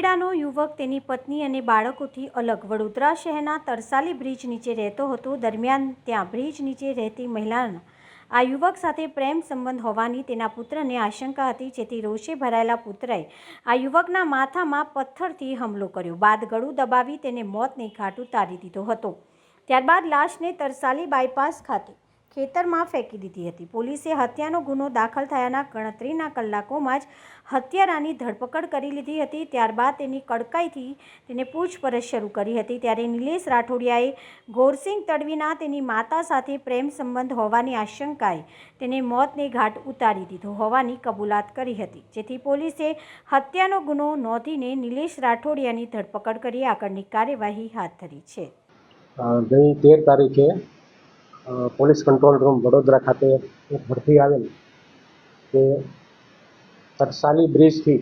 રાંદેડાનો યુવક તેની પત્ની અને બાળકોથી અલગ વડોદરા શહેરના તરસાલી બ્રિજ નીચે રહેતો હતો. દરમિયાન ત્યાં બ્રિજ નીચે રહેતી મહિલાના આ યુવક સાથે પ્રેમ સંબંધ હોવાની તેના પુત્રને આશંકા હતી, જેથી રોષે ભરાયેલા પુત્રએ આ યુવકના માથામાં પથ્થરથી હુમલો કર્યો બાદ ગળું દબાવી તેને મોતને ઘાટ ઉતારી દીધો હતો. ત્યારબાદ લાશને તરસાલી બાયપાસ ખાતે ખેતરમાં ફેંકી દીધી હતી. પોલીસે હત્યાનો ગુનો દાખલ થયાના ગણતરીના કલાકોમાં જ હત્યારાની ધરપકડ કરી લીધી હતી. ત્યારબાદ તેની કડકાઈથી તેને પૂછપરછ શરૂ કરી હતી. ત્યારે નિલેશ રાઠોડિયાએ ગોરસિંગ તડવીના તેની માતા સાથે પ્રેમ સંબંધ હોવાની આશંકાએ તેને મોતને ઘાટ ઉતારી દીધો હોવાની કબૂલાત કરી હતી, જેથી પોલીસે હત્યાનો ગુનો નોંધીને નિલેશ રાઠોડિયાની ધરપકડ કરી આગળની કાર્યવાહી હાથ ધરી છે. ગઈ 13 તારીખે પોલીસ કંટ્રોલ રૂમ વડોદરા ખાતે એક ભરતી આવેલ કે તરસાલી બ્રિજથી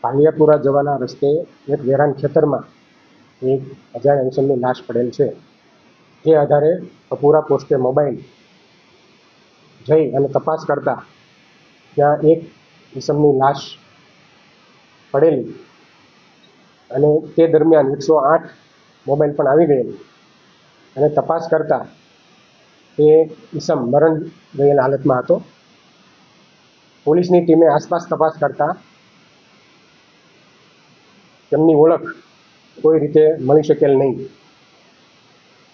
ભાલિયાપુરા જવાના રસ્તે એક વેરાન ખેતરમાં એક અજાણ્યા ઈસમની લાશ પડેલ છે. જે આધારે કપૂરા પોસ્ટે મોબાઈલ જઈ અને તપાસ કરતા ત્યાં એક ઈસમની લાશ પડેલી અને તે દરમિયાન 108 મોબાઈલ પણ આવી ગયેલ અને તપાસ કરતા તે ઈસમ મરણ ગયેલ હાલતમાં હતો. પોલીસની ટીમે આસપાસ તપાસ કરતા તેમની ઓળખ કોઈ રીતે મળી શકેલ નહીં,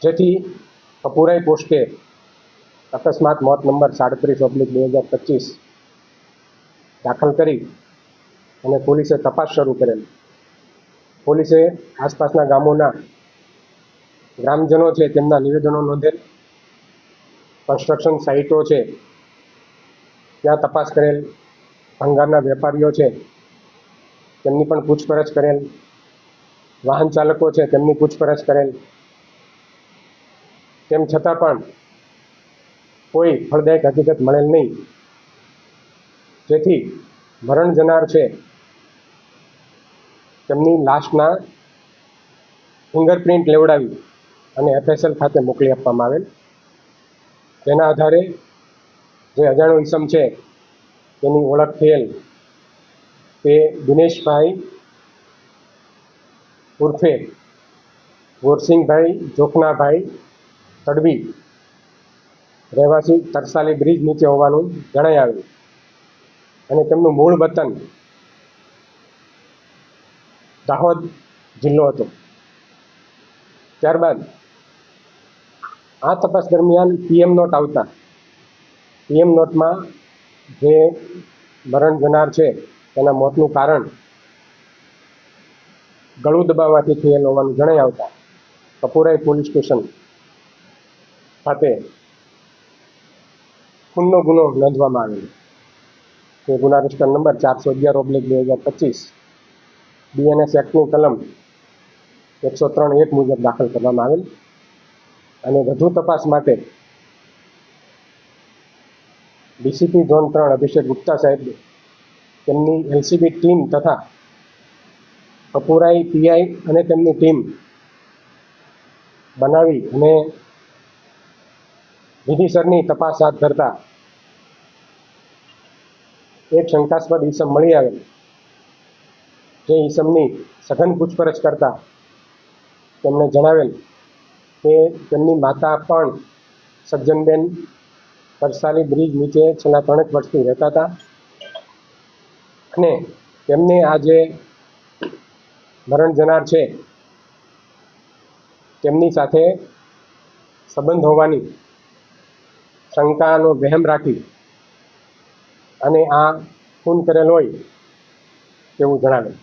જેથી કપૂરાઈ પોસ્ટે અકસ્માત મોત નંબર 37/2025 દાખલ કરી અને પોલીસે તપાસ શરૂ કરેલ. પોલીસે આસપાસના ગામોના ગ્રામજનો છે તેમના નિવેદનો નોંધેલ, કન્સ્ટ્રક્શન સાઇટો છે ત્યાં તપાસ કરેલ, ભંગારના વેપારીઓ છે તેમની પણ પૂછપરછ કરેલ, વાહન ચાલકો છે તેમની પૂછપરછ કરેલ. તેમ છતાં પણ કોઈ ફળદાયક હકીકત મળેલ નહીં, જેથી મરણ જનાર છે તેમની લાશના ફિંગરપ્રિન્ટ લેવડાવી અને FSL ખાતે મોકલી આપવામાં આવેલ. તેના આધારે જે અજાણ્યો ઈસમ છે તેની ઓળખ થયેલ તે દિનેશભાઈ ઉર્ફે ગોરસિંગભાઈ જોખનાભાઈ તડવી રહેવાસી તરસાલી બ્રિજ નીચે હોવાનું જણાઈ આવ્યું અને તેમનું મૂળ વતન દાહોદ જિલ્લો હતો. ત્યારબાદ આ તપાસ દરમિયાન PM નોટ આવતા PM નોટમાં જે મરણ જનાર છે તેના મોતનું કારણ ગળું દબાવવાથી થયેલ હોવાનું જણાઈ આવતા કપૂરાઈ પોલીસ સ્ટેશન ખાતે ખૂનનો ગુનો નોંધવામાં આવેલો. તે ગુના રજિસ્ટર નંબર 411/2025 BNS એક્ટની કલમ 103(1) મુજબ દાખલ કરવામાં આવેલ અને વધુ તપાસ માટે DCP ઝોન 3 અભિષેક ગુપ્તા સાહેબ તેમની LCB ટીમ તથા કપૂરાઈ PI અને તેમની ટીમ બનાવી અને વિધિસરની તપાસ હાથ ધરતા એક શંકાસ્પદ ઈસમ મળી આવેલ. જે ઈસમની સઘન પૂછપરછ કરતા તેમણે જણાવેલ કે તેમની માતા પણ સજ્જનબેન તરસાલી બ્રિજ નીચે છેલ્લા 3 વર્ષથી રહેતા હતા અને તેમને આ જે મરણ જનાર છે તેમની સાથે સંબંધ હોવાની શંકાનો વહેમ રાખી અને આ ખૂન કરેલ હોય તેવું જણાવેલ.